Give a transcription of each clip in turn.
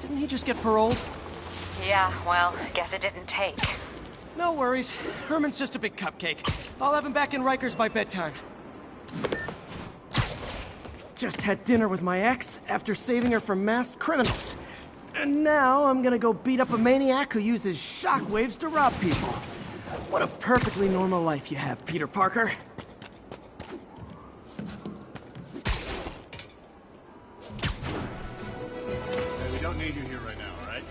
Didn't he just get paroled? Yeah, well, guess it didn't take. No worries. Herman's just a big cupcake. I'll have him back in Rikers by bedtime. Just had dinner with my ex after saving her from masked criminals. And now I'm gonna go beat up a maniac who uses shockwaves to rob people. What a perfectly normal life you have, Peter Parker. We don't need you here right now, all right?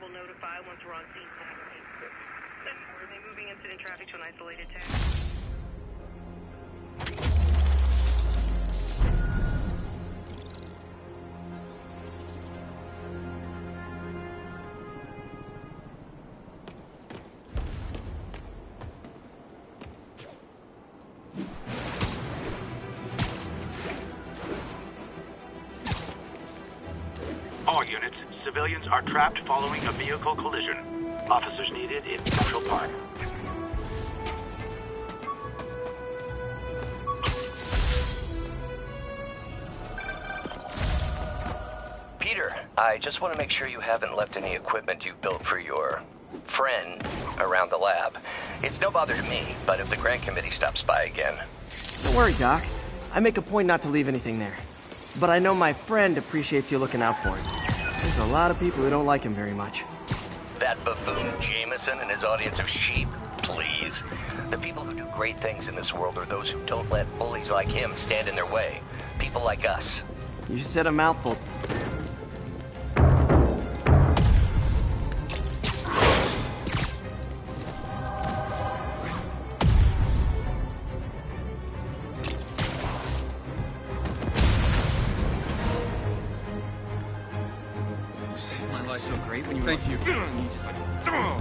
Will notify once we're on scene. Are they moving incident traffic to an isolated tag? All units, civilians are trapped following a vehicle collision. Officers needed in Central Park. Peter, I just want to make sure you haven't left any equipment you built for your friend around the lab. It's no bother to me, but if the grant committee stops by again... Don't worry, Doc. I make a point not to leave anything there. But I know my friend appreciates you looking out for him. There's a lot of people who don't like him very much. That buffoon Jameson and his audience of sheep? Please. The people who do great things in this world are those who don't let bullies like him stand in their way. People like us. You said a mouthful. So great when you thank you. Just like, oh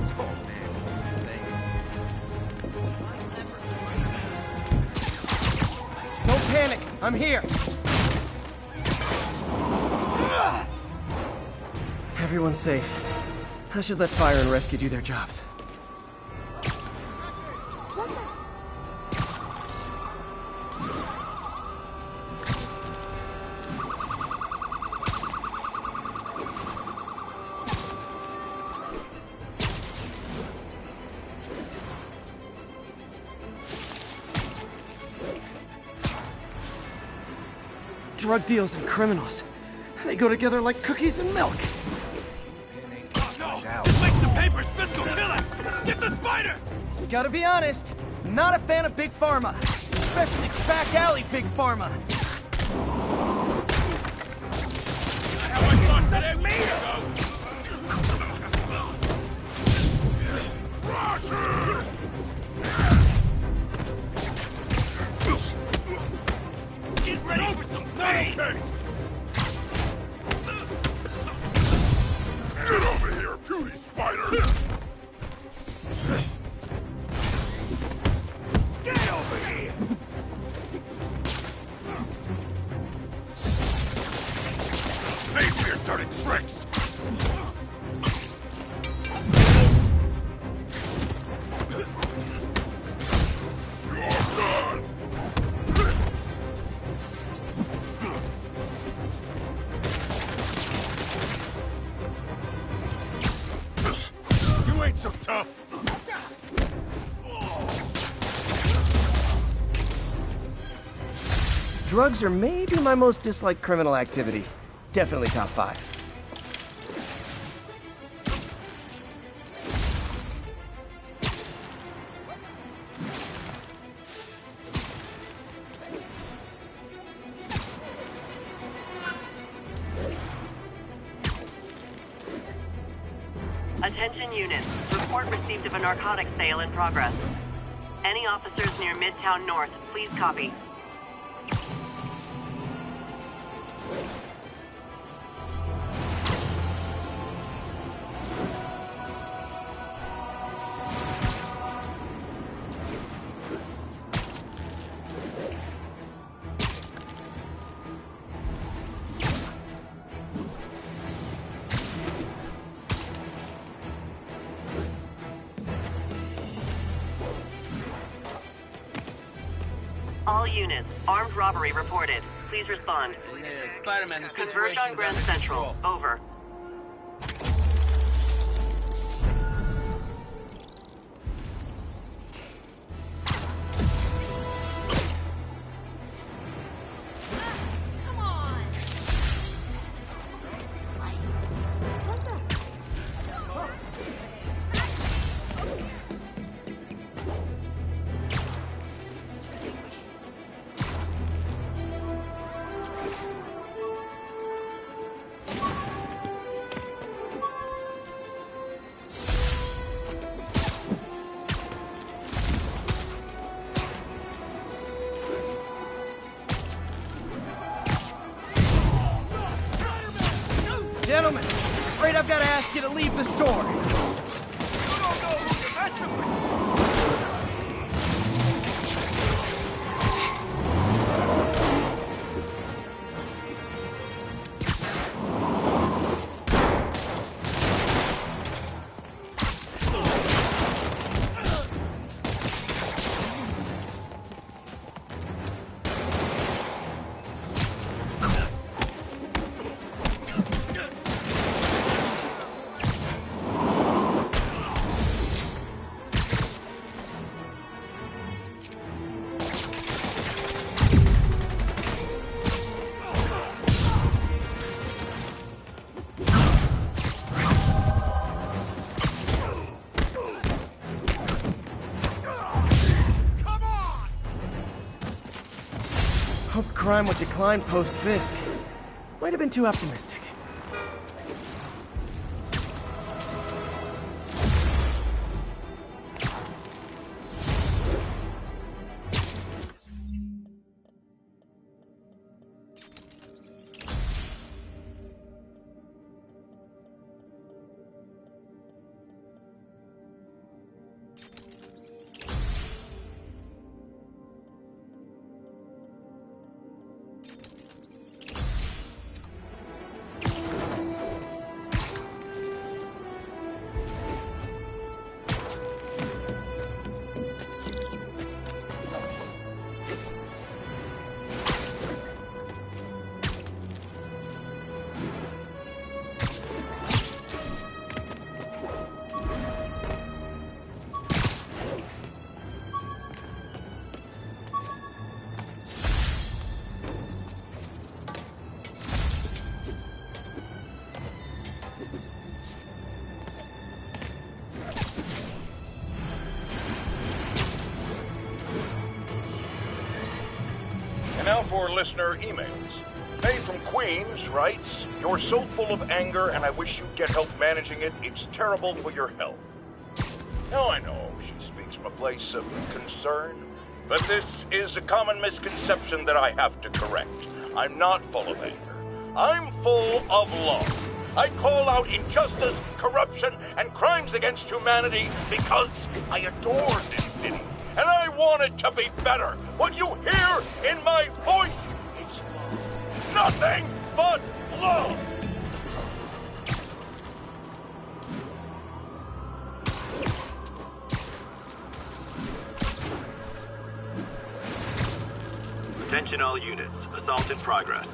man, Don't panic. I'm here. Everyone's safe. I should let fire and rescue do their jobs. Drug deals and criminals. They go together like cookies and milk. no! Make the papers, fiscal kill us! Get the spider! Gotta be honest, not a fan of Big Pharma. Especially back alley Big Pharma. How I thought that it me Get ready for some pain! Get over here, beauty spider! Get over here! Face your dirty tricks! You're done! You ain't so tough! Drugs are maybe my most disliked criminal activity. Definitely top 5. Attention units. Report received of a narcotics sale in progress. Any officers near Midtown North, please copy. All units, armed robbery reported. Please respond. Spiderman, the Converge on situation's Grand under Central. control. Over. Gentlemen, afraid I've got to ask you to leave the store. Hope crime would decline post-Fisk. Might have been too optimistic. And now for listener emails. May from Queens writes, "You're so full of anger and I wish you'd get help managing it. It's terrible for your health." Now I know she speaks from a place of concern, but this is a common misconception that I have to correct. I'm not full of anger. I'm full of love. I call out injustice, corruption, and crimes against humanity because I adore this city. And I want it to be better. What you hear in my voice is love. Nothing but love. Attention all units. Assault in progress.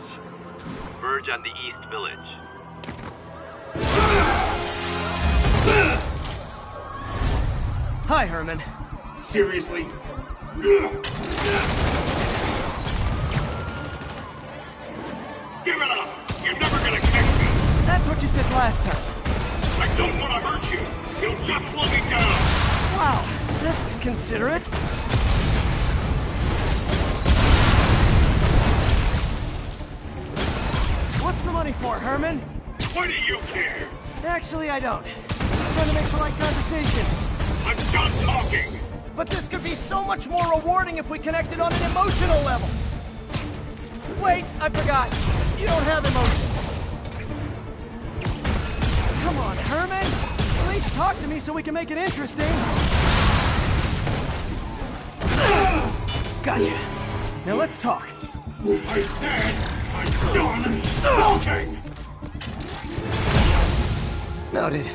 Verge on the East Village. Hi, Herman. Seriously? Give it up! You're never gonna catch me! That's what you said last time. I don't want to hurt you! You'll just slow me down! Wow, that's considerate. What's the money for, Herman? Why do you care? Actually, I don't. I'm trying to make polite conversation. I'm done talking! But this could be so much more rewarding if we connected on an emotional level. Wait, I forgot. You don't have emotions. Come on, Herman. At least talk to me so we can make it interesting. Gotcha. Now let's talk. I said I'm done talking! Noted.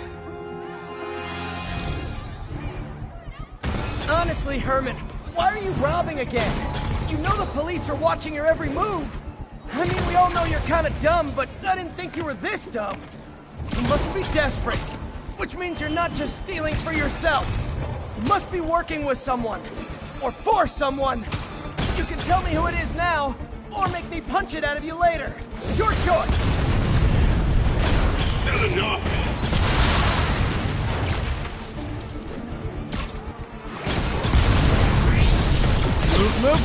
Honestly, Herman, why are you robbing again? You know the police are watching your every move. I mean, we all know you're kind of dumb, but I didn't think you were this dumb. You must be desperate, which means you're not just stealing for yourself. You must be working with someone, or for someone. You can tell me who it is now, or make me punch it out of you later. Your choice. Not enough. Move!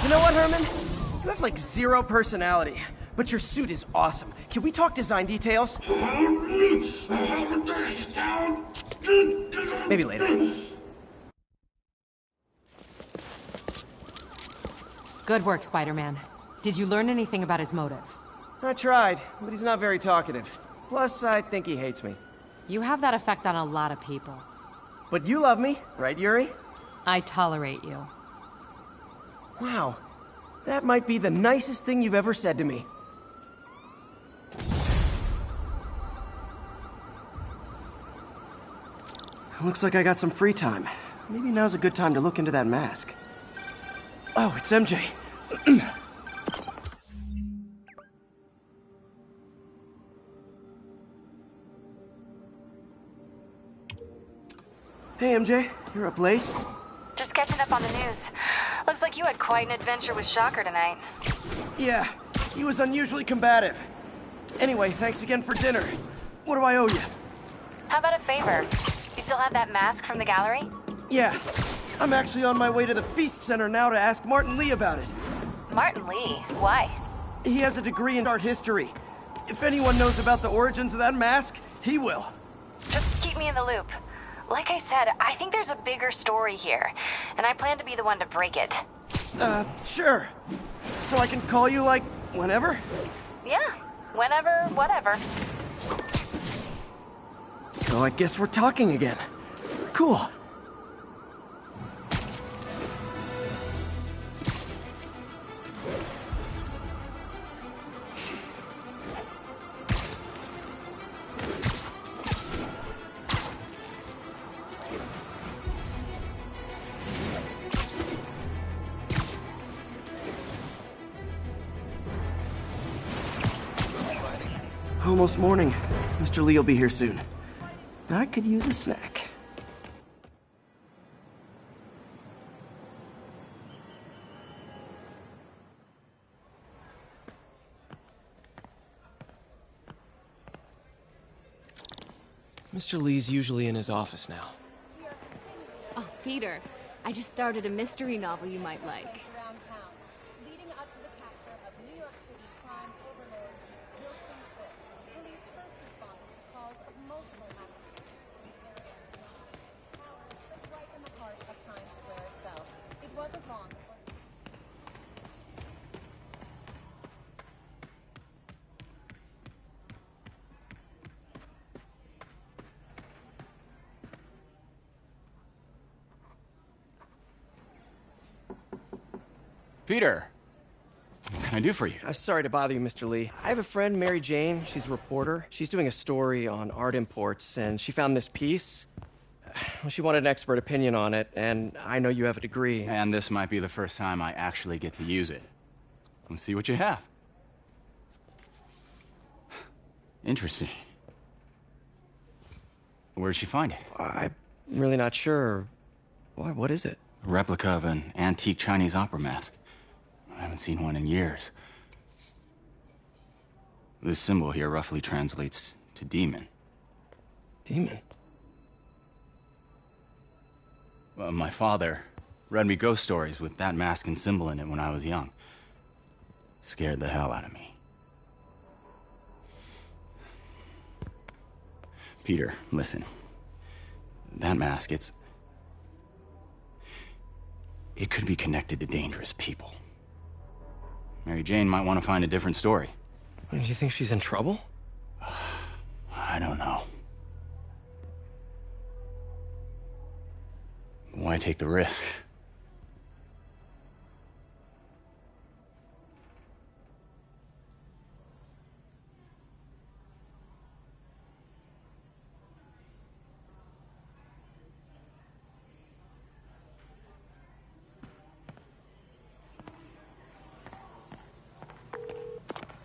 You know what, Herman? You have like zero personality, but your suit is awesome. Can we talk design details? Maybe later. Good work, Spider-Man. Did you learn anything about his motive? I tried, but he's not very talkative. Plus, I think he hates me. You have that effect on a lot of people. But you love me, right, Yuri? I tolerate you. Wow. That might be the nicest thing you've ever said to me. Looks like I got some free time. Maybe now's a good time to look into that mask. Oh, it's MJ. Hey, MJ. You're up late? Just catching up on the news. Looks like you had quite an adventure with Shocker tonight. Yeah, he was unusually combative. Anyway, thanks again for dinner. What do I owe you? How about a favor? You still have that mask from the gallery? Yeah, I'm actually on my way to the Feast Center now to ask Martin Lee about it. Martin Lee? Why? He has a degree in art history. If anyone knows about the origins of that mask, he will. Just keep me in the loop. Like I said, I think there's a bigger story here, and I plan to be the one to break it. Sure. So I can call you, like, whenever? Yeah, whenever, whatever. So I guess we're talking again. Cool. Almost morning. Mr. Lee will be here soon. I could use a snack. Mr. Lee's usually in his office now. Oh, Peter, I just started a mystery novel you might like. Around town, leading up to the capture of New York City crime overlord Wilson Fisk. Police first responded to calls of multiple massacres in the area of Tower, but right in the heart of Times Square itself. It wasn't long before Peter, what can I do for you? Sorry to bother you, Mr. Lee. I have a friend, Mary Jane. She's a reporter. She's doing a story on art imports, and she found this piece. Well, she wanted an expert opinion on it, and I know you have a degree. And this might be the first time I actually get to use it. Let's see what you have. Interesting. Where did she find it? I'm really not sure. Why, what is it? A replica of an antique Chinese opera mask. I haven't seen one in years. This symbol here roughly translates to demon. Demon? Well, my father read me ghost stories with that mask and symbol in it when I was young. Scared the hell out of me. Peter, listen. That mask, it could be connected to dangerous people. Mary Jane might want to find a different story. Do you think she's in trouble? I don't know. Why take the risk?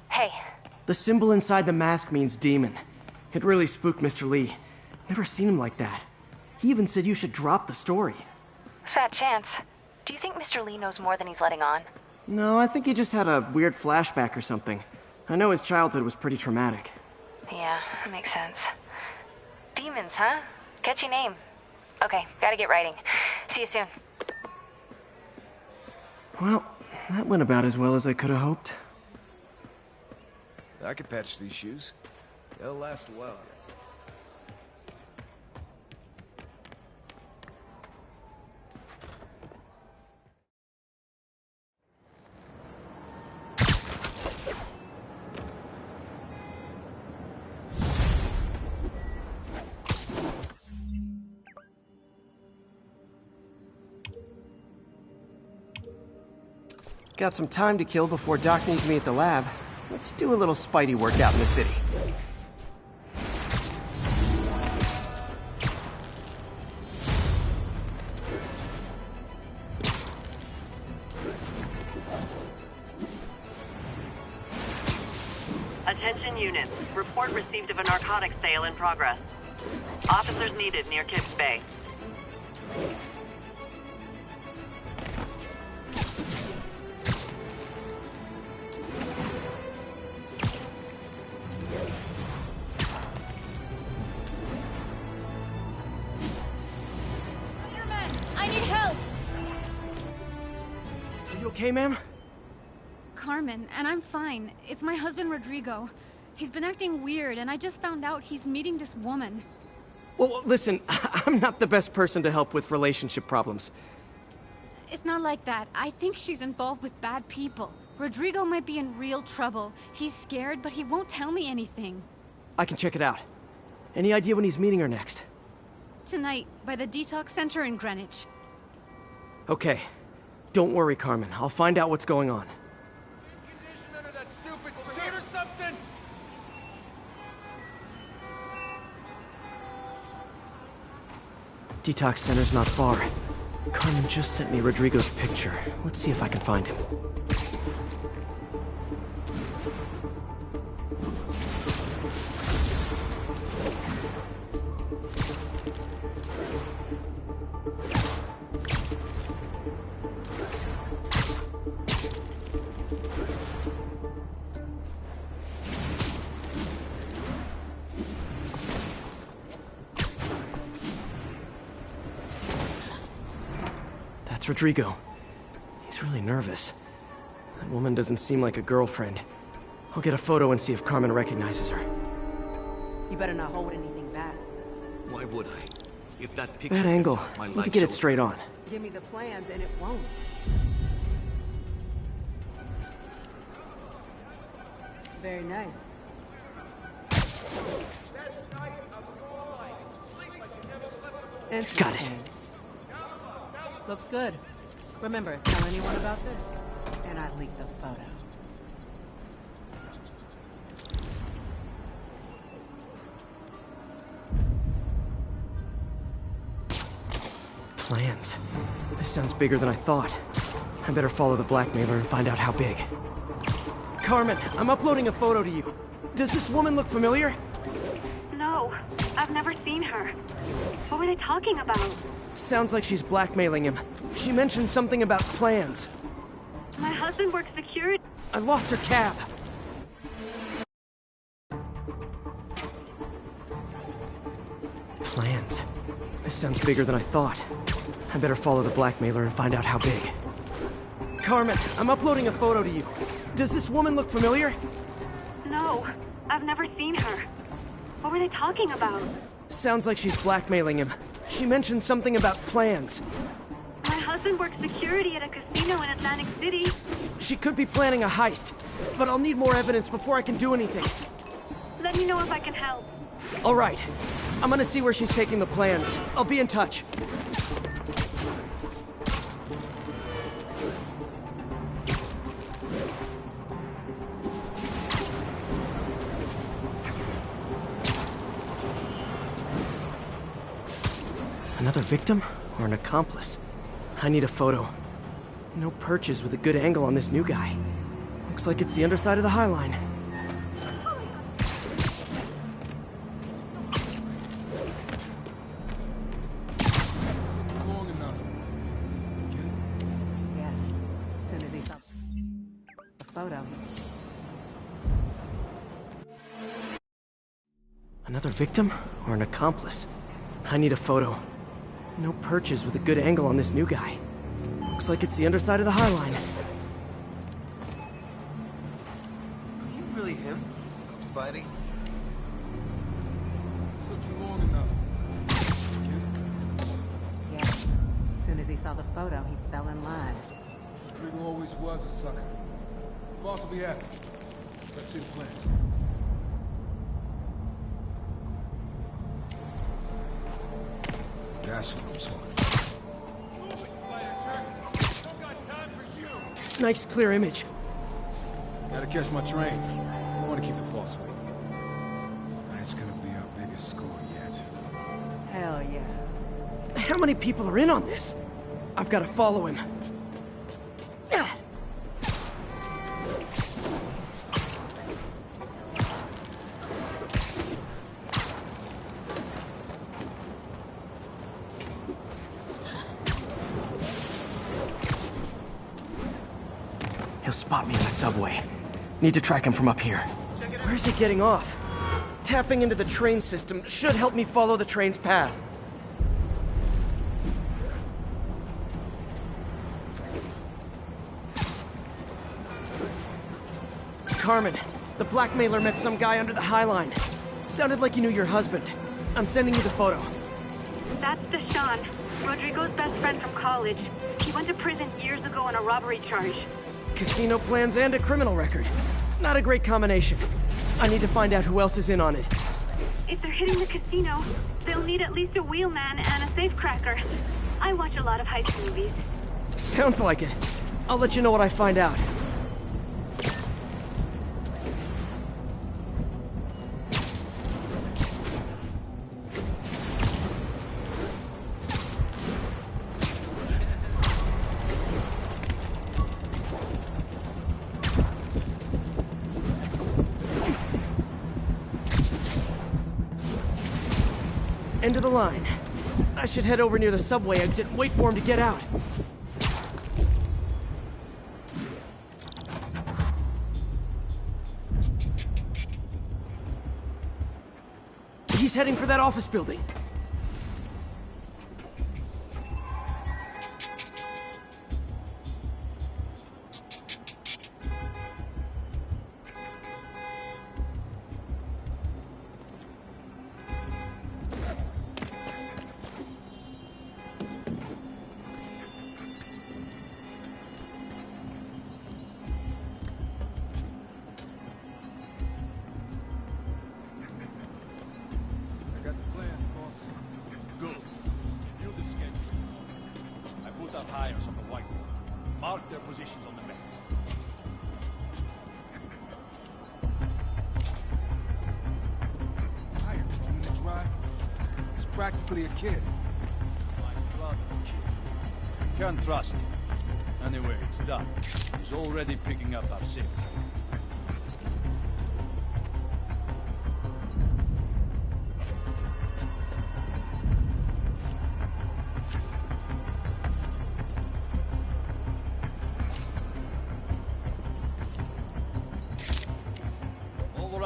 Hey. The symbol inside the mask means demon. It really spooked Mr. Lee. Never seen him like that. He even said you should drop the story. Fat chance. Do you think Mr. Lee knows more than he's letting on? No, I think he just had a weird flashback or something. I know his childhood was pretty traumatic. Yeah, that makes sense. Demons, huh? Catchy name. Okay, gotta get writing. See you soon. Well, that went about as well as I could have hoped. I could patch these shoes. They'll last a while. Got some time to kill before Doc needs me at the lab. Let's do a little Spidey workout in the city. Attention units. Report received of a narcotics sale in progress. Officers needed near Kips Bay. Spiderman, I need help! Are you okay, ma'am? Carmen, and I'm fine. It's my husband, Rodrigo. He's been acting weird, and I just found out he's meeting this woman. Well, listen, I'm not the best person to help with relationship problems. It's not like that. I think she's involved with bad people. Rodrigo might be in real trouble. He's scared, but he won't tell me anything. I can check it out. Any idea when he's meeting her next? Tonight, by the detox center in Greenwich. Okay. Don't worry, Carmen. I'll find out what's going on. Condition under that stupid suit or something? Detox center's not far. Carmen just sent me Rodrigo's picture. Let's see if I can find him. Rodrigo. He's really nervous. That woman doesn't seem like a girlfriend. I'll get a photo and see if Carmen recognizes her. You better not hold anything back. Why would I? If that picture... Bad angle. Need to get it straight on. Give me the plans and it won't. Very nice. Got it. Looks good. Remember, tell anyone about this, and I leak the photo. Plans. This sounds bigger than I thought. I better follow the blackmailer and find out how big. Carmen, I'm uploading a photo to you. Does this woman look familiar? No, I've never seen her. What were they talking about? Sounds like she's blackmailing him. She mentioned something about plans. My husband works security. I lost her cab. Plans. This sounds bigger than I thought. I better follow the blackmailer and find out how big. Carmen, I'm uploading a photo to you. Does this woman look familiar? No, I've never seen her. What were they talking about? Sounds like she's blackmailing him. She mentioned something about plans. My husband works security at a casino in Atlantic City. She could be planning a heist, but I'll need more evidence before I can do anything. Let me know if I can help. All right. I'm gonna see where she's taking the plans. I'll be in touch. Another victim or an accomplice? I need a photo. No perches with a good angle on this new guy. Looks like it's the underside of the High Line. Long enough. Get it? Yes. As soon as he saw the photo. Another victim or an accomplice? I need a photo. No perches with a good angle on this new guy. Looks like it's the underside of the High Line. Are you really him? Spidey? Took you long enough. Get it? Yeah. As soon as he saw the photo, he fell in line. Rodrigo always was a sucker. Boss will be happy. Let's see the plans. That's what I'm talking about. Nice clear image. Gotta catch my train. Don't want to keep the boss waiting. Tonight's gonna be our biggest score yet. Hell yeah. How many people are in on this? I've got to follow him. He'll spot me in the subway. Need to track him from up here. Where's he getting off? Tapping into the train system should help me follow the train's path. Carmen, the blackmailer met some guy under the High Line. Sounded like he knew your husband. I'm sending you the photo. That's Deshaun, Rodrigo's best friend from college. He went to prison years ago on a robbery charge. Casino plans and a criminal record. Not a great combination. I need to find out who else is in on it. If they're hitting the casino, they'll need at least a wheelman and a safecracker. I watch a lot of heist movies. Sounds like it. I'll let you know what I find out. End of the line. I should head over near the subway exit and wait for him to get out. He's heading for that office building. Hires on the whiteboard. Mark their positions on the map. Hire in the drive. He's practically a kid. My brother's kid. Can't trust him. Anyway, it's done. He's already picking up our signal.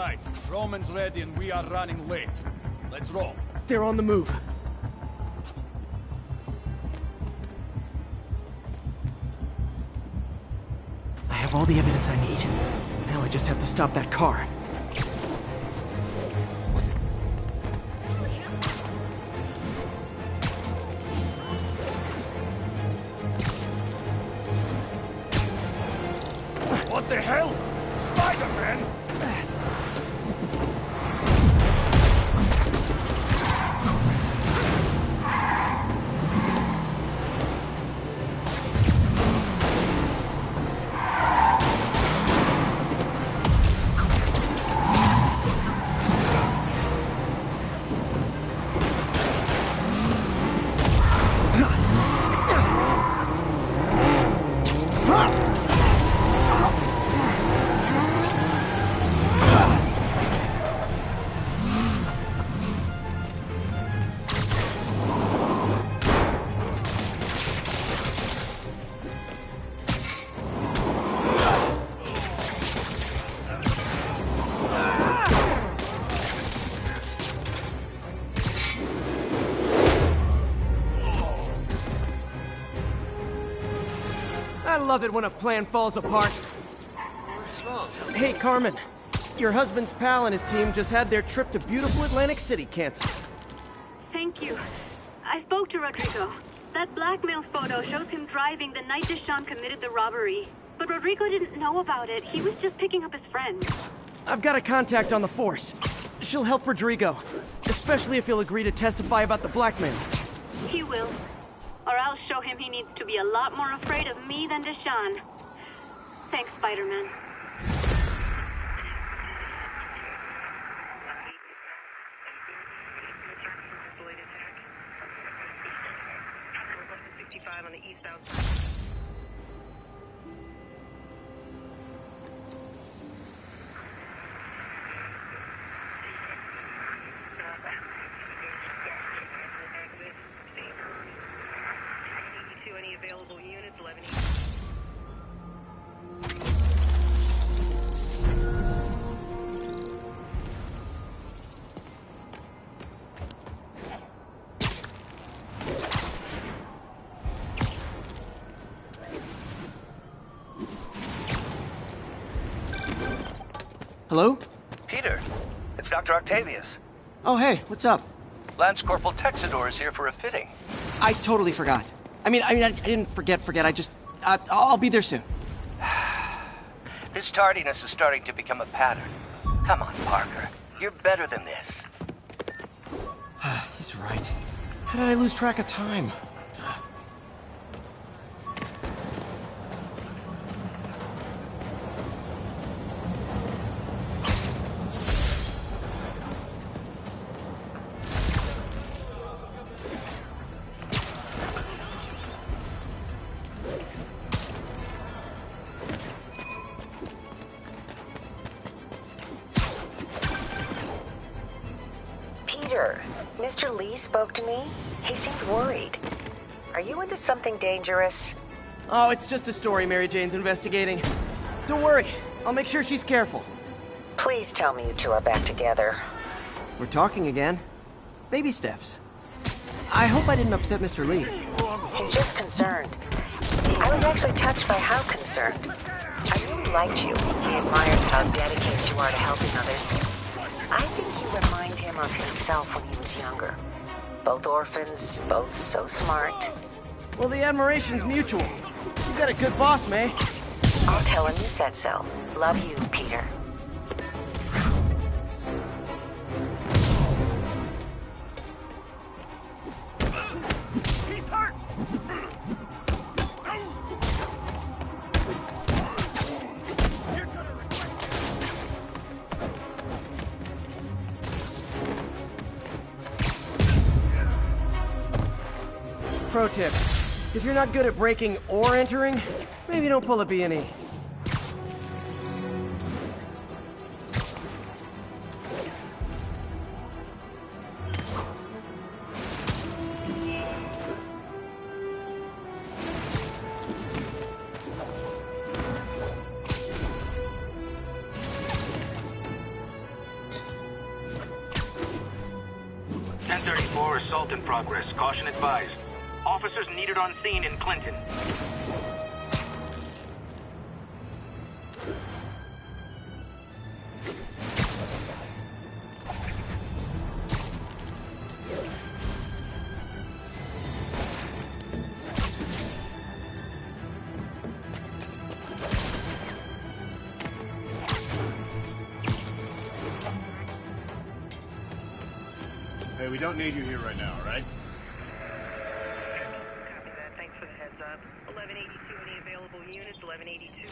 right. Roman's ready and we are running late. Let's roll. They're on the move. I have all the evidence I need. Now I just have to stop that car. What the hell? Spiderman! I love it when a plan falls apart. What's wrong? Hey, Carmen. Your husband's pal and his team just had their trip to beautiful Atlantic City canceled. Thank you. I spoke to Rodrigo. That blackmail photo shows him driving the night Deshaun committed the robbery. But Rodrigo didn't know about it. He was just picking up his friend. I've got a contact on the force. She'll help Rodrigo, especially if he'll agree to testify about the blackmail. He will. Or I'll show him he needs to be a lot more afraid of me than Deshaun. Thanks, Spider-Man. On the east-south side. To any available units, 11 Hello? Peter, it's Dr. Octavius. Oh, hey, what's up? Lance Corporal Texador is here for a fitting. I totally forgot. I didn't forget. I just, I'll be there soon. This tardiness is starting to become a pattern. Come on, Parker. You're better than this. He's right. How did I lose track of time? Peter, Mr. Lee spoke to me. He seemed worried. Are you into something dangerous? Oh, it's just a story Mary Jane's investigating. Don't worry, I'll make sure she's careful. Please tell me you two are back together. We're talking again. Baby steps. I hope I didn't upset Mr. Lee. He's just concerned. I was actually touched by how concerned. I really liked you. He admires how dedicated you are to helping others. I think you remind him of himself when he was younger. Both orphans, both so smart. Well, the admiration's mutual. You got a good boss, May. I'll tell him you said so. Love you, Peter. He's hurt! Pro tip. If you're not good at breaking or entering, maybe don't pull a B&E. 10-4, assault in progress. Caution advised. Officers needed on scene in Clinton. Hey, we don't need you here right now, all right? Copy that. Thanks for the heads up. 1182, any available units? 1182.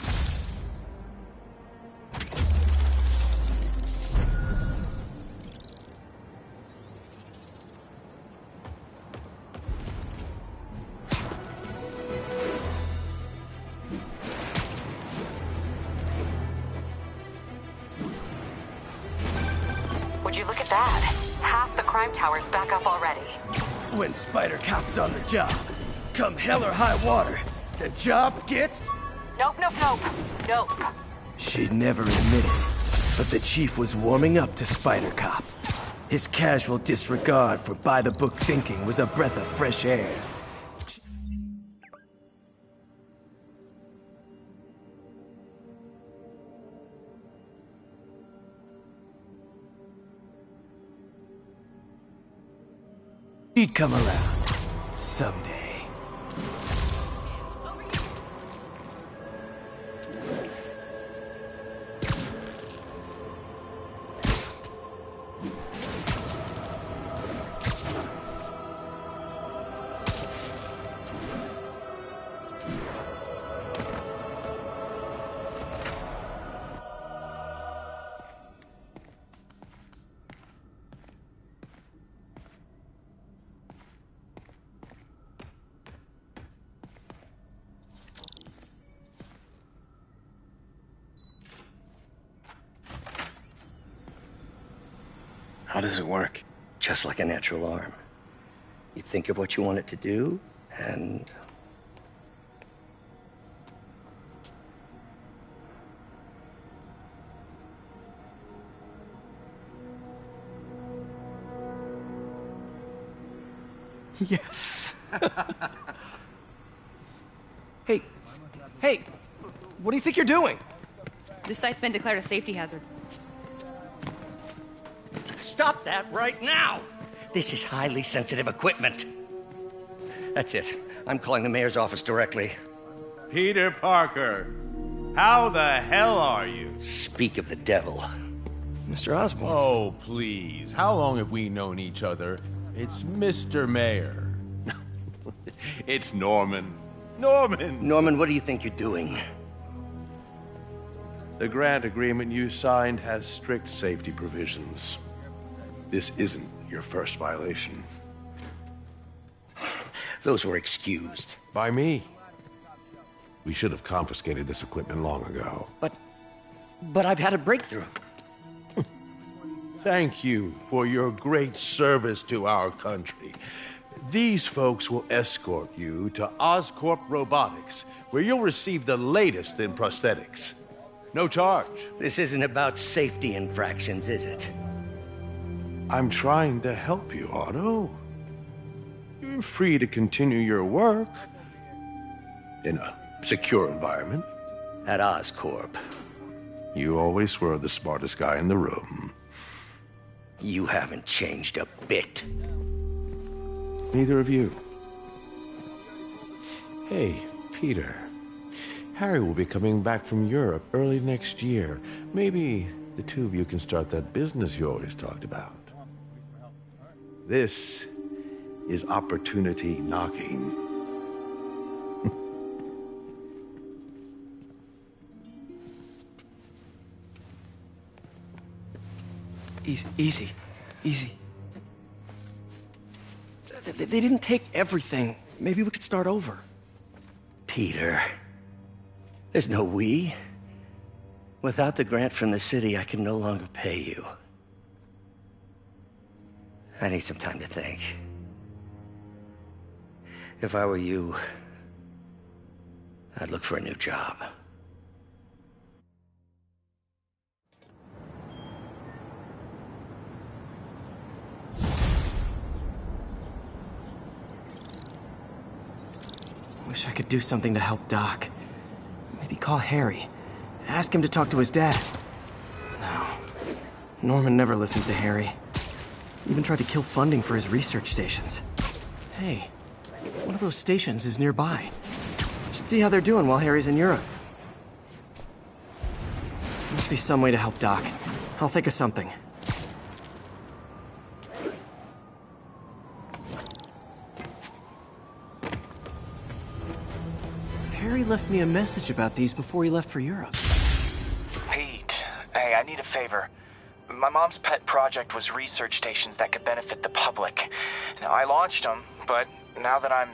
Would you look at that? Half the crime tower's back up already. When Spider Cop's on the job, come hell or high water, the job gets... Nope. She'd never admit it, but the chief was warming up to Spider Cop. His casual disregard for by-the-book thinking was a breath of fresh air. She'd come around someday. How does it work? Just like a natural arm. You think of what you want it to do, and... Yes. Hey, what do you think you're doing? This site's been declared a safety hazard. Stop that right now! This is highly sensitive equipment. That's it. I'm calling the mayor's office directly. Peter Parker, how the hell are you? Speak of the devil. Mr. Osborn. Oh, please. How long have we known each other? It's Mr. Mayor. It's Norman. Norman, what do you think you're doing? The grant agreement you signed has strict safety provisions. This isn't your first violation. Those were excused. By me. We should have confiscated this equipment long ago. But I've had a breakthrough. Thank you for your great service to our country. These folks will escort you to Oscorp Robotics, where you'll receive the latest in prosthetics. No charge. This isn't about safety infractions, is it? I'm trying to help you, Otto. You're free to continue your work in a secure environment. At Oscorp. You always were the smartest guy in the room. You haven't changed a bit. Neither of you. Hey, Peter. Harry will be coming back from Europe early next year. Maybe the two of you can start that business you always talked about. This is opportunity knocking. Easy. They didn't take everything. Maybe we could start over. Peter, there's no we. Without the grant from the city, I can no longer pay you. I need some time to think. If I were you, I'd look for a new job. Wish I could do something to help Doc. Maybe call Harry. Ask him to talk to his dad. No. Norman never listens to Harry. Even tried to kill funding for his research stations. Hey, one of those stations is nearby. Should see how they're doing while Harry's in Europe. Must be some way to help Doc. I'll think of something. Harry left me a message about these before he left for Europe. Pete, hey, I need a favor. My mom's pet project was research stations that could benefit the public. Now, I launched them, but now that I'm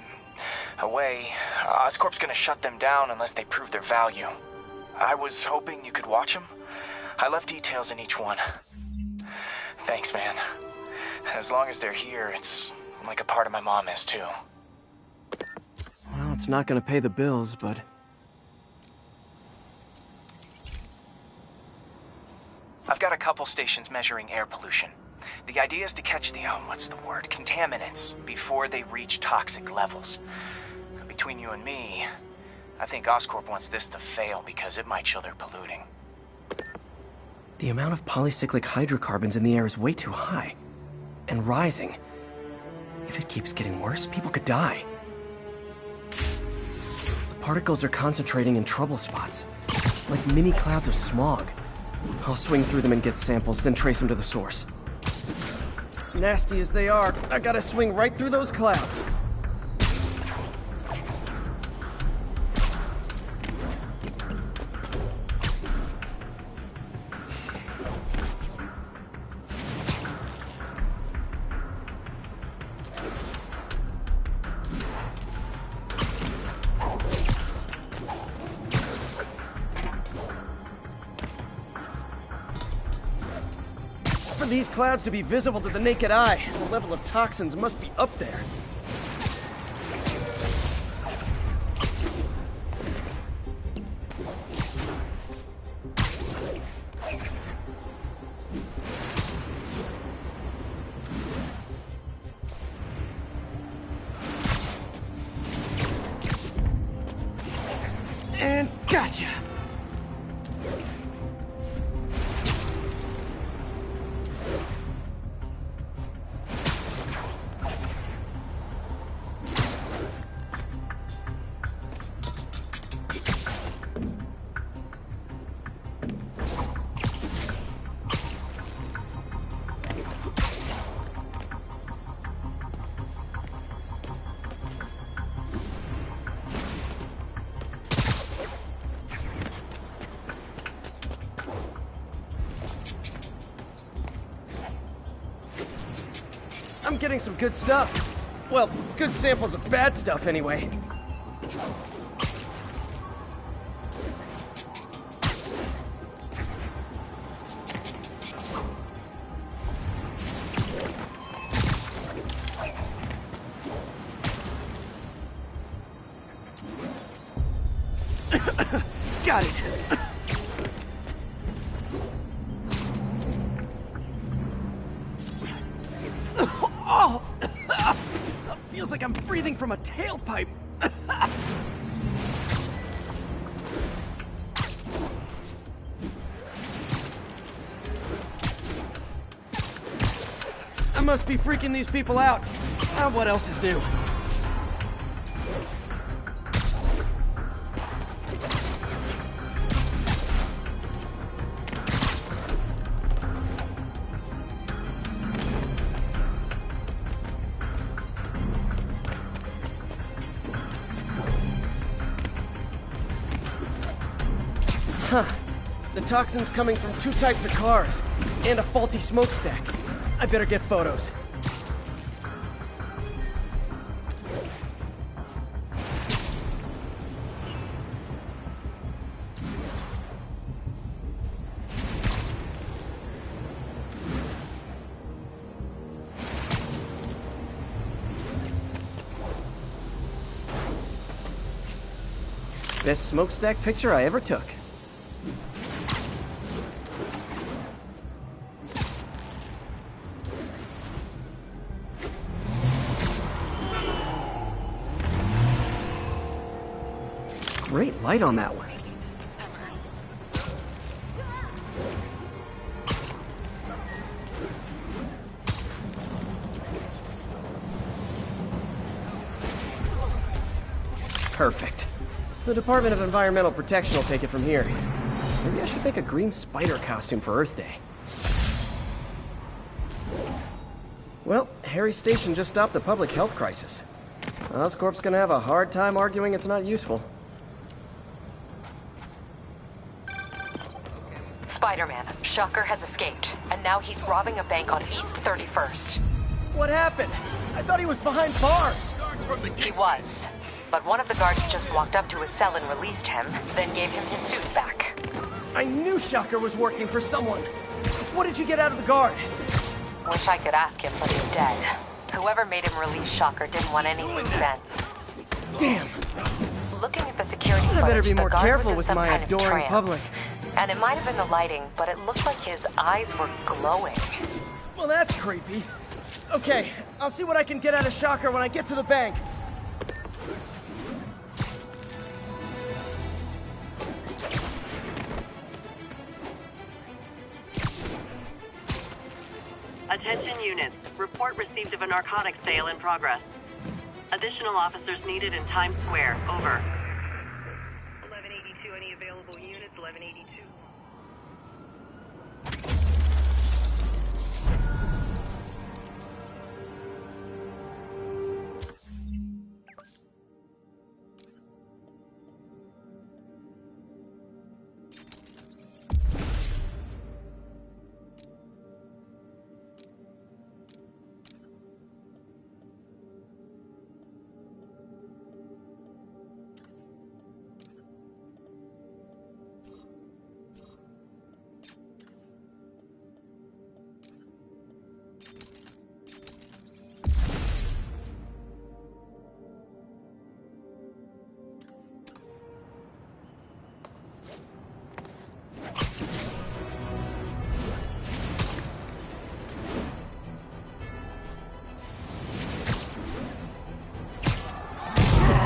away, Oscorp's gonna shut them down unless they prove their value. I was hoping you could watch them. I left details in each one. Thanks, man. As long as they're here, it's like a part of my mom is, too. Well, it's not gonna pay the bills, but... I've got a couple stations measuring air pollution. The idea is to catch the, contaminants before they reach toxic levels. Between you and me, I think Oscorp wants this to fail because it might show they're polluting. The amount of polycyclic hydrocarbons in the air is way too high. And rising. If it keeps getting worse, people could die. The particles are concentrating in trouble spots, like mini clouds of smog. I'll swing through them and get samples, then trace them to the source. Nasty as they are, I gotta swing right through those clouds. For these clouds to be visible to the naked eye, the level of toxins must be up there. And gotcha! I'm getting some good stuff. Well, good samples of bad stuff, anyway. Got it. Oh! Feels like I'm breathing from a tailpipe. I must be freaking these people out. What else is new? Huh. The toxin's coming from two types of cars, and a faulty smokestack. I better get photos. Best smokestack picture I ever took. Great light on that one. Perfect. The Department of Environmental Protection will take it from here. Maybe I should make a green spider costume for Earth Day. Well, Harry Station just stopped a public health crisis. Oscorp's gonna have a hard time arguing it's not useful. Spider-Man, Shocker has escaped, and now he's robbing a bank on East 31st. What happened? I thought he was behind bars. He was. But one of the guards just walked up to his cell and released him, then gave him his suit back. I knew Shocker was working for someone. What did you get out of the guard? Wish I could ask him, but he's dead. Whoever made him release Shocker didn't want any loose ends. Damn. Looking at the security I better be footage, more the guard careful was with in some my kind of adoring trance. public. And it might have been the lighting, but it looked like his eyes were glowing. Well, that's creepy. Okay, I'll see what I can get out of Shocker when I get to the bank. Attention units. Report received of a narcotics sale in progress. Additional officers needed in Times Square. Over. 1182, any available units? 1182.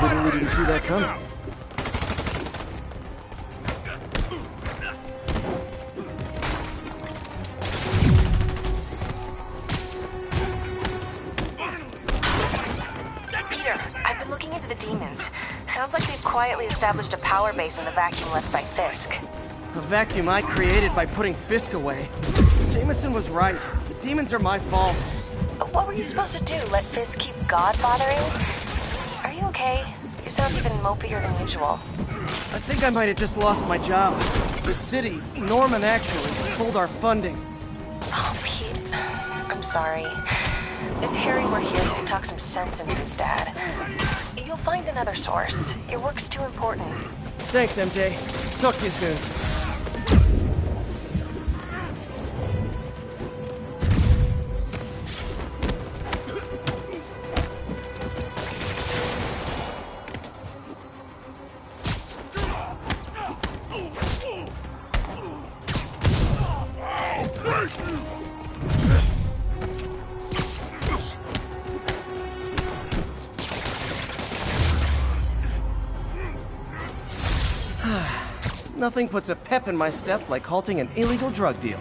Literally didn't see that coming. Peter, I've been looking into the demons. Sounds like they've quietly established a power base in the vacuum left by Fisk. A vacuum I created by putting Fisk away. Jameson was right. The demons are my fault. What were you supposed to do? Let Fisk keep God bothering? Are you okay? You sound even mopier than usual. I think I might have just lost my job. The city, Norman actually, pulled our funding. Oh, Pete. I'm sorry. If Harry were here, he'd talk some sense into his dad. You'll find another source. Your work's too important. Thanks, MJ. Talk to you soon. Nothing puts a pep in my step like halting an illegal drug deal.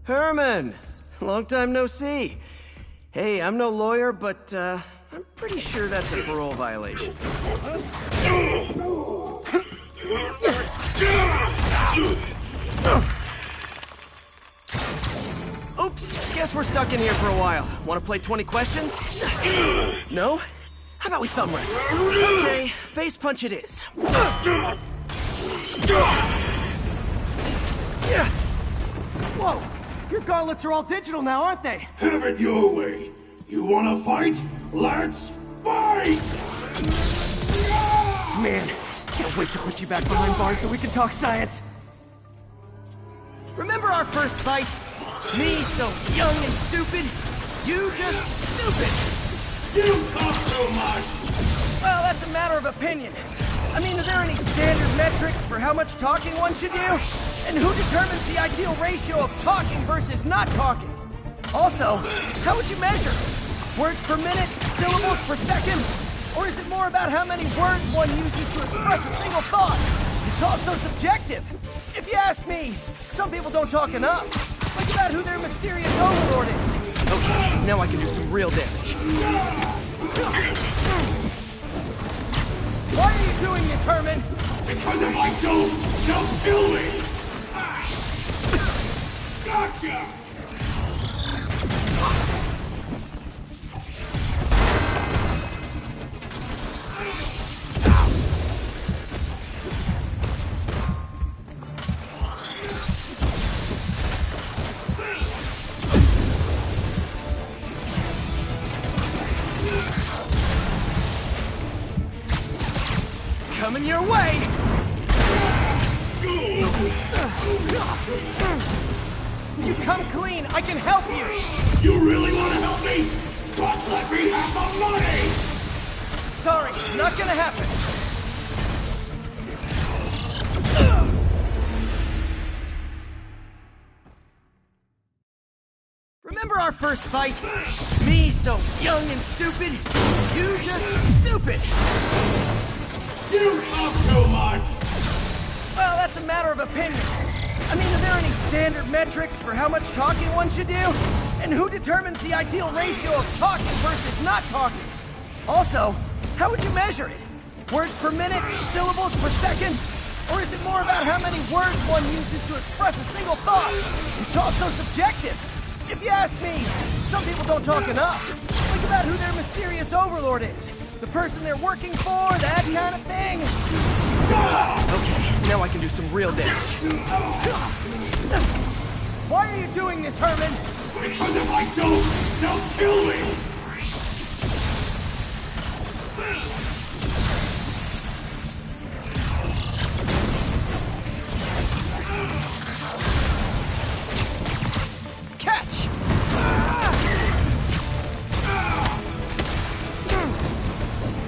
Herman! Long time no see. Hey, I'm no lawyer, but, I'm pretty sure that's a parole violation. Oops, guess we're stuck in here for a while. Want to play 20 questions? No? How about we thumb wrestle? Okay, face punch it is. Yeah. Whoa! Your gauntlets are all digital now, aren't they? Have it your way. You wanna fight? Let's fight! Man, can't wait to put you back behind bars so we can talk science. Remember our first fight? Me so young and stupid, you just stupid. You talk too much! Well, that's a matter of opinion. I mean, are there any standard metrics for how much talking one should do? And who determines the ideal ratio of talking versus not talking? Also, how would you measure? Words per minute, syllables per second? Or is it more about how many words one uses to express a single thought? It's also subjective. If you ask me, some people don't talk enough. Think about who their mysterious overlord is. Okay, now I can do some real damage. Why are you doing this, Herman? Because if I don't kill me! Gotcha! Coming your way! You come clean, I can help you! You really want to help me? Just let me have the money! Sorry, not gonna happen. Remember our first fight? Me so young and stupid, you just stupid! You talk too much! Well, that's a matter of opinion. I mean, are there any standard metrics for how much talking one should do? And who determines the ideal ratio of talking versus not talking? Also, how would you measure it? Words per minute, syllables per second? Or is it more about how many words one uses to express a single thought? It's also subjective. If you ask me, some people don't talk enough. Think about who their mysterious overlord is. The person they're working for, that kind of thing. Okay, now I can do some real damage. Why are you doing this, Herman? Because if I don't, they'll kill me! Catch!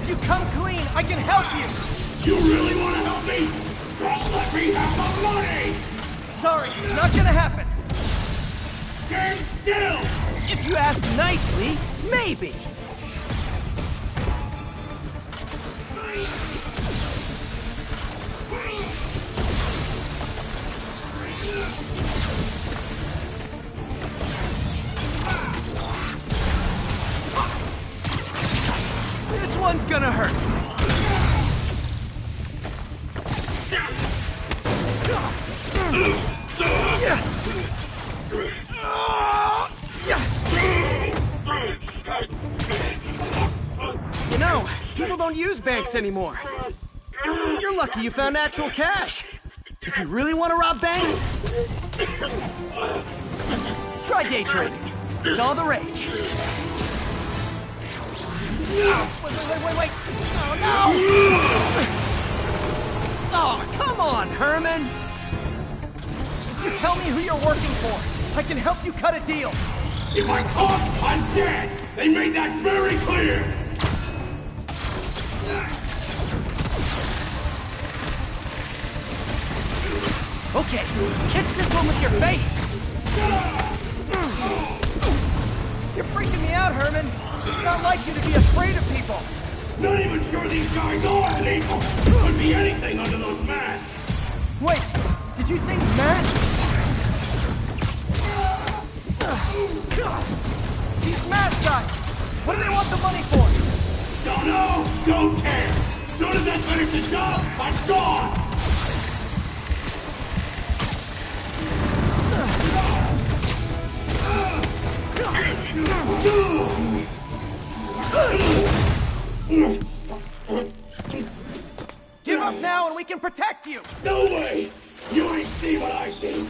You come clean, I can help you! You really want to help me? Just let me have the money! Sorry, not gonna happen. Stand still! If you ask nicely, maybe. This one's gonna hurt. You know, people don't use banks anymore. You're lucky you found actual cash. If you really want to rob banks, try day trading. It's all the rage. Wait. Oh, no! Oh, come on, Herman! You tell me who you're working for. I can help you cut a deal. If I talk, I'm dead! They made that very clear! Okay, catch this one with your face! You're freaking me out, Herman. It's not like you to be afraid of people. Not even sure these guys are people! Could be anything under those masks! Wait, did you say masks? These mask guys! What do they want the money for? Don't know! Don't care! Soon as I finish the job, I'm gone! Give up now and we can protect you! No way! You ain't see what I see!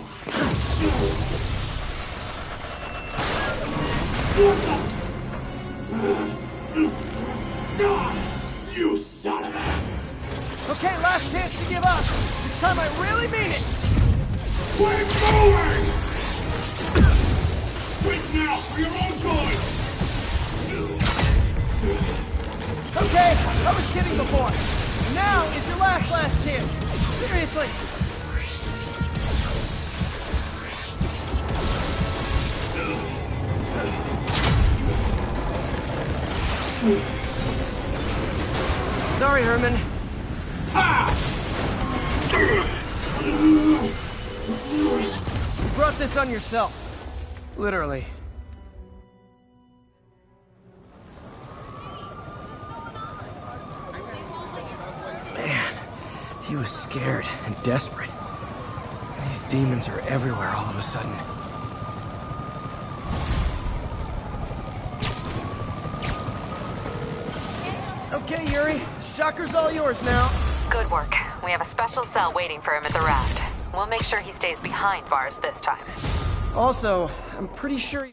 You son of a... Okay, last chance to give up. This time I really mean it. We're moving! Quit now for your own good! Okay, I was kidding before. Now is your last chance. Seriously. Sorry, Herman. You brought this on yourself. Literally. Man, he was scared and desperate. These demons are everywhere all of a sudden. Okay, Yuri. Shocker's all yours now. Good work. We have a special cell waiting for him at the raft. We'll make sure he stays behind bars this time. Also, I'm pretty sure...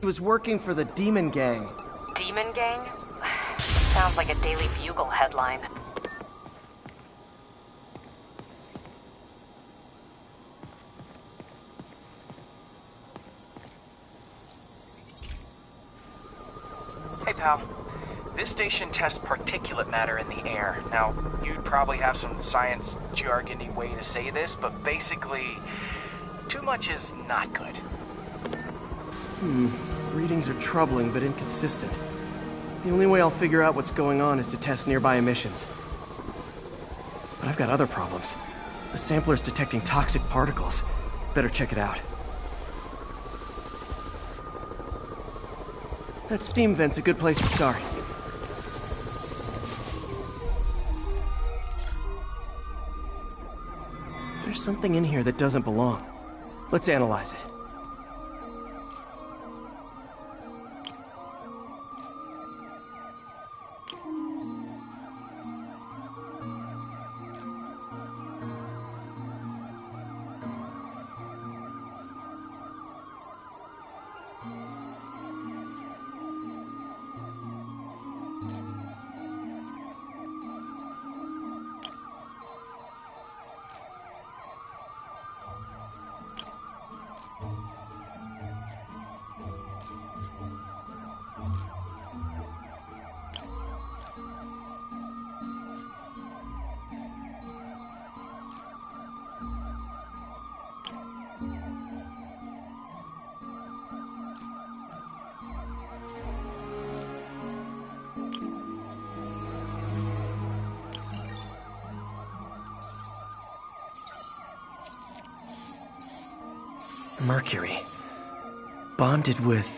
he was working for the Demon Gang. Demon Gang? Sounds like a Daily Bugle headline. Hey, pal. This station tests particulate matter in the air. Now, you'd probably have some science jargony way to say this, but basically, too much is not good. Readings are troubling but inconsistent. The only way I'll figure out what's going on is to test nearby emissions. But I've got other problems. The sampler's detecting toxic particles. Better check it out. That steam vent's a good place to start. There's something in here that doesn't belong. Let's analyze it. Mercury. Bonded with...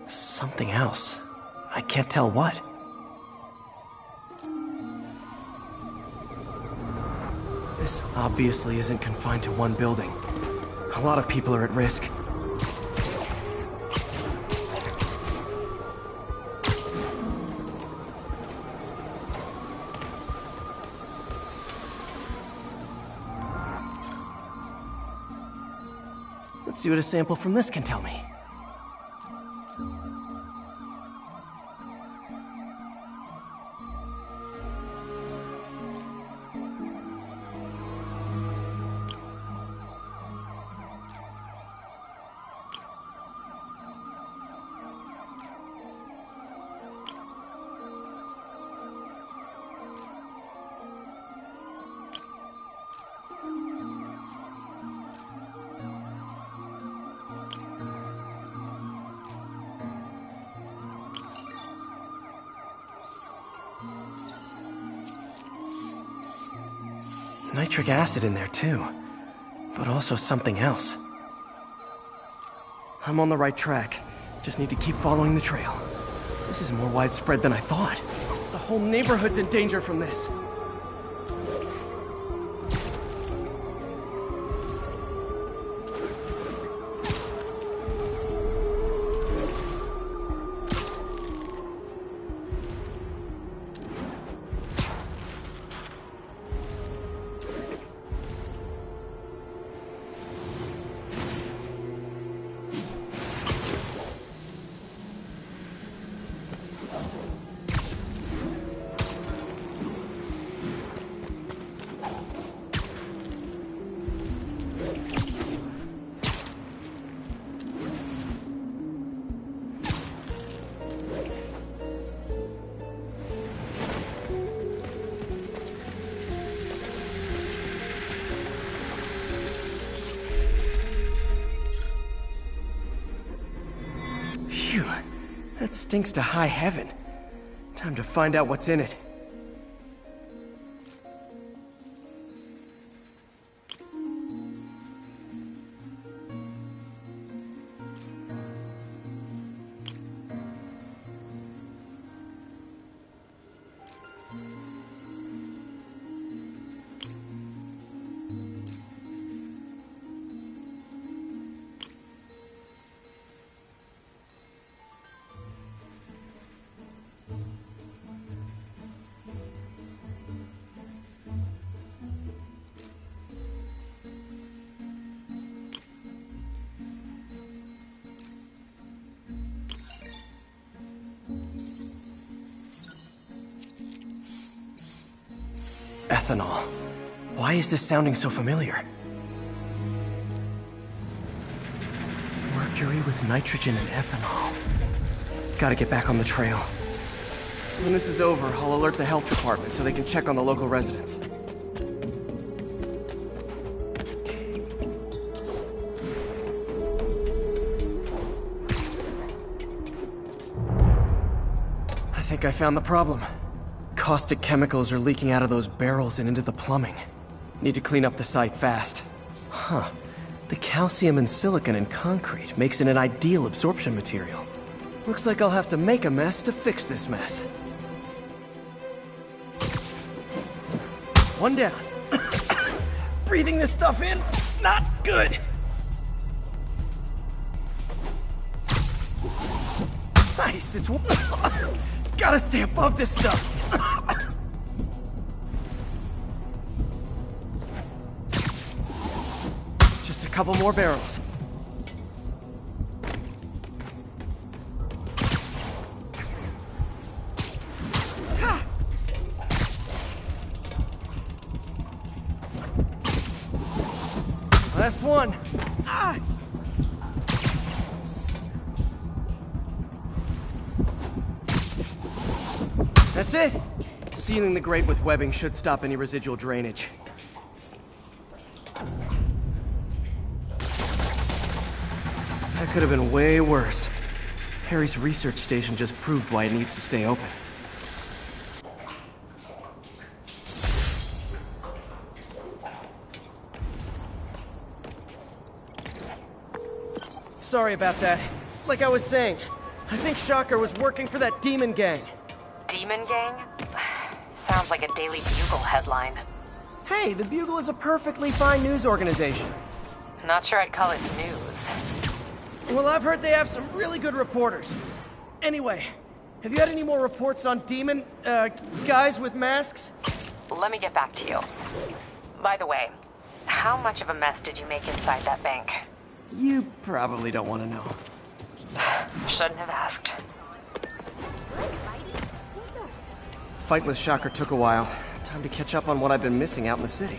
something else. I can't tell what. This obviously isn't confined to one building. A lot of people are at risk. Let's see what a sample from this can tell me. Nitric acid in there too, but also something else. I'm on the right track. Just need to keep following the trail. This is more widespread than I thought. The whole neighborhood's in danger from this. That stinks to high heaven. Time to find out what's in it. Ethanol. Why is this sounding so familiar? Mercury with nitrogen and ethanol. Gotta get back on the trail. When this is over, I'll alert the health department so they can check on the local residents. I think I found the problem. Caustic chemicals are leaking out of those barrels and into the plumbing. Need to clean up the site fast. Huh. The calcium and silicon in concrete makes it an ideal absorption material. Looks like I'll have to make a mess to fix this mess. One down. Breathing this stuff in, not good. Nice, it's... Gotta stay above this stuff. Just a couple more barrels. Last one. Ah! That's it. Sealing the grate with webbing should stop any residual drainage. That could have been way worse. Harry's research station just proved why it needs to stay open. Sorry about that. Like I was saying, I think Shocker was working for that demon gang. Demon gang? Sounds like a Daily Bugle headline. Hey, the Bugle is a perfectly fine news organization. Not sure I'd call it news. Well, I've heard they have some really good reporters. Anyway, have you had any more reports on demon, guys with masks? Let me get back to you. By the way, how much of a mess did you make inside that bank? You probably don't want to know. Shouldn't have asked. Fight with Shocker took a while. Time to catch up on what I've been missing out in the city.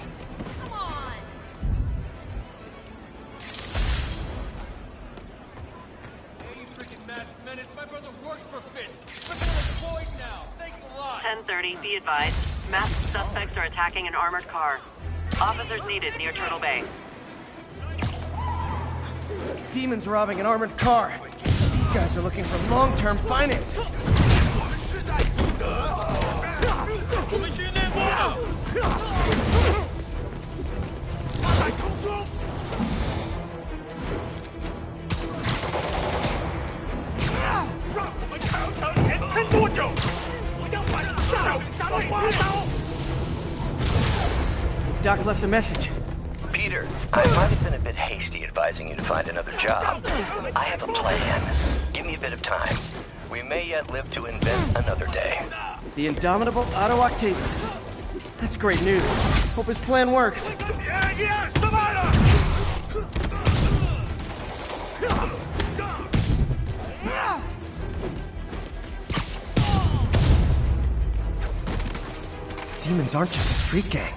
Hey, you freaking masked menace. My brother works for Fist. We're gonna avoid now. Thanks a lot. 10:30, be advised. Masked suspects are attacking an armored car. Officers needed near Turtle Bay. Demons robbing an armored car. These guys are looking for long-term financing. Doc left a message. Peter, I might have been a bit hasty advising you to find another job. I have a plan. Give me a bit of time. We may yet live to invent another day. The indomitable Otto Octavius. That's great news. Hope his plan works. Demons aren't just a street gang.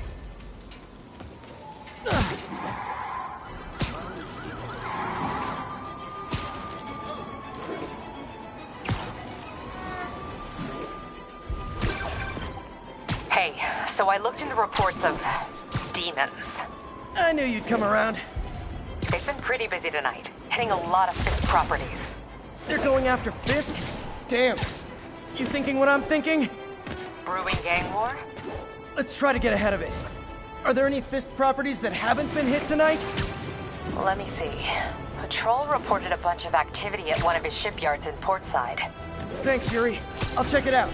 Hey, so I looked into reports of demons. I knew you'd come around. They've been pretty busy tonight, hitting a lot of Fisk properties. They're going after Fisk? Damn. You thinking what I'm thinking? Brewing gang war? Let's try to get ahead of it. Are there any Fist properties that haven't been hit tonight? Let me see. Patrol reported a bunch of activity at one of his shipyards in Portside. Thanks, Yuri. I'll check it out.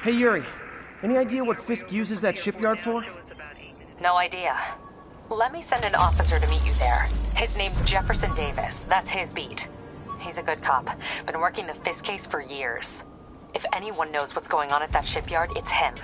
Hey, Yuri. Any idea what Fisk uses that shipyard for? No idea. Let me send an officer to meet you there. His name's Jefferson Davis. That's his beat. He's a good cop. Been working the Fisk case for years. If anyone knows what's going on at that shipyard, it's him.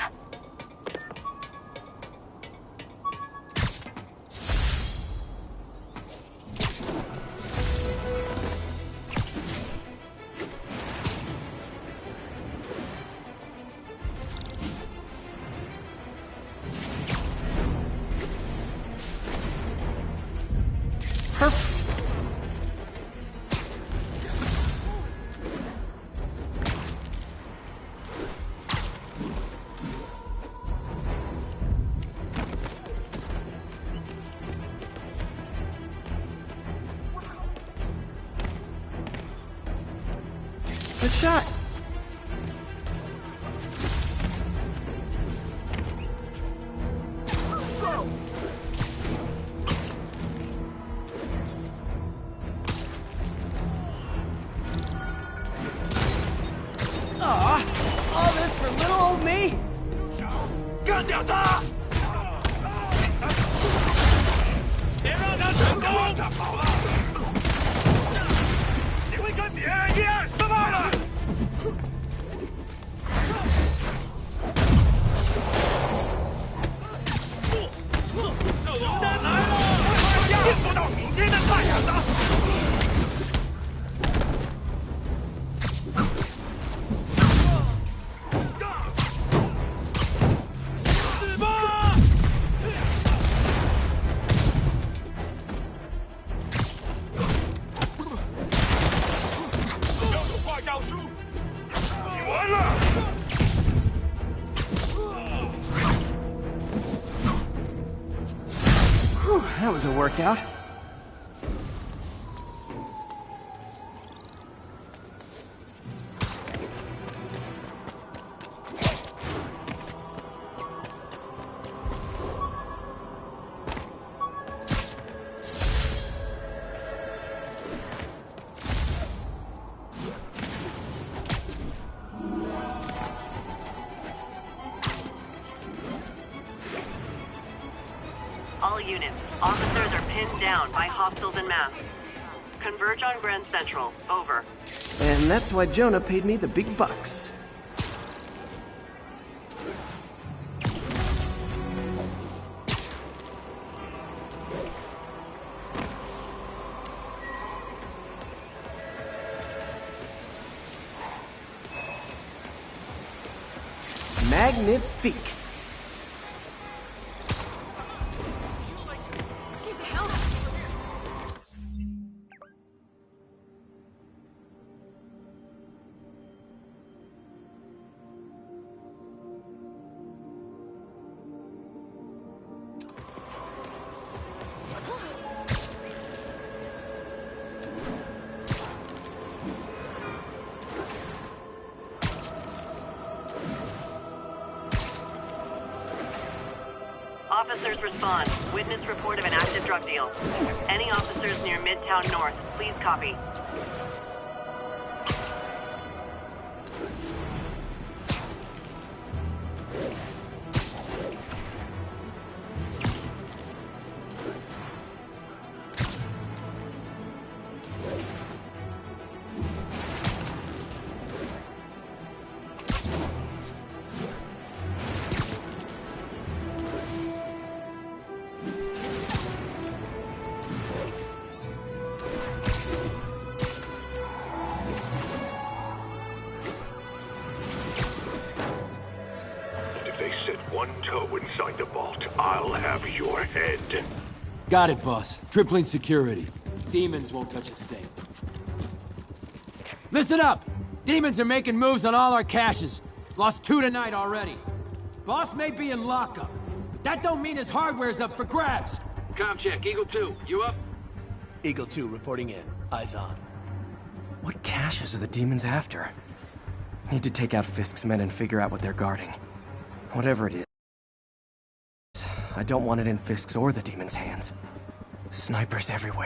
Good shot. Aw, all this for little old me? 干掉他！别让他成功！他跑了！你会跟别人一样失败了！子弹来了！见不到明天的太阳的！ That was a workout. All units, officers are pinned down by hostiles en masse. Converge on Grand Central. Over. And that's why Jonah paid me the big bucks. Magnifique. Officers respond. Witness report of an active drug deal. Any officers near Midtown North, please copy. One toe inside the vault, I'll have your head. Got it, boss. Tripling security. Demons won't touch a thing. Listen up! Demons are making moves on all our caches. Lost 2 tonight already. Boss may be in lockup, but that don't mean his hardware's up for grabs. Com check, Eagle 2, you up? Eagle 2 reporting in. Eyes on. What caches are the demons after? Need to take out Fisk's men and figure out what they're guarding. Whatever it is, I don't want it in Fisk's or the demons' hands. Snipers everywhere.